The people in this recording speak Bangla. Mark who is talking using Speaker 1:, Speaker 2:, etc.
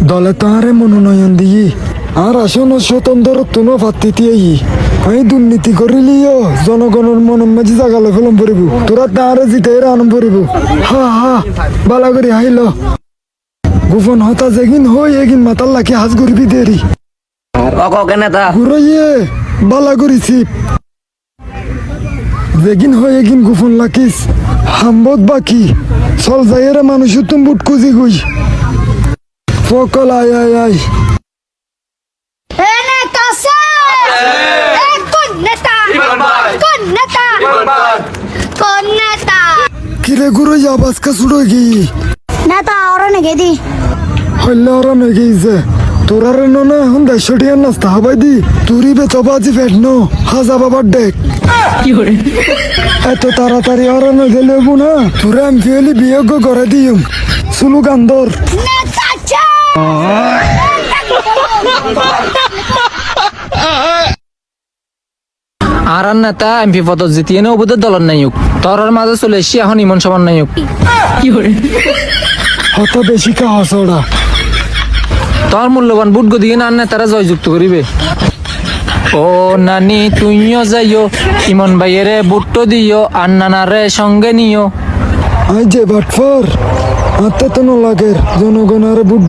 Speaker 1: দলে তাহারে মনোনয়ন দিয়ে আর আসন স্বতন্ত্র তুনো ভাত্তিতে আমি দুর্নীতি করিলিও জনগণের মনের মাঝে জাগালে ফেলম পড়িব তোরা তাহারে জিতে আনন্দ পড়িব হা হা বালা করি হাইল গোপন হতা যেগিন হই এগিন মাতাল লাখি হাজ করবি দেরি ঘুরাইয়ে বালা করিছি যেগিন হই এগিন গোপন লাখিস হাম্বত বাকি চল যাইয়েরা মানুষের তুম বুট কুজি গুই ফকল আয় আয় আয় কিরে গুরুই আবাস কা সুড়ো গি
Speaker 2: নেতা ওরা নেগে দি
Speaker 1: হইলে ওরা মেগেইছে তোরা রে না হন দেশটিয়া নাস্তা হবাই দি তুরি বে চবাজি ফেটনো হাজা বাবার ডেক এত তাড়াতাড়ি ওরা না গেলে না তোরা আমি ফেলি বিয়োগ করে দিম সুলু গান্দর
Speaker 3: আর নেতা এমপি পদ জিতিয়ে নে ওদের দলের নায়ক তোর মাঝে চলে এসছি এখন ইমন সমান নায়ক
Speaker 1: হত বেশি কা হসড়া
Speaker 3: তোর মূল্যবান বুট গদিয়ে না নেতারা জয়যুক্ত করিবে ও নানি তুইও যাইও ইমন ভাইয়েরে বুট্টো দিও আর নানারে সঙ্গে নিও
Speaker 1: আই যে বাটফার আত্মা তো লাগের জনগণের বুট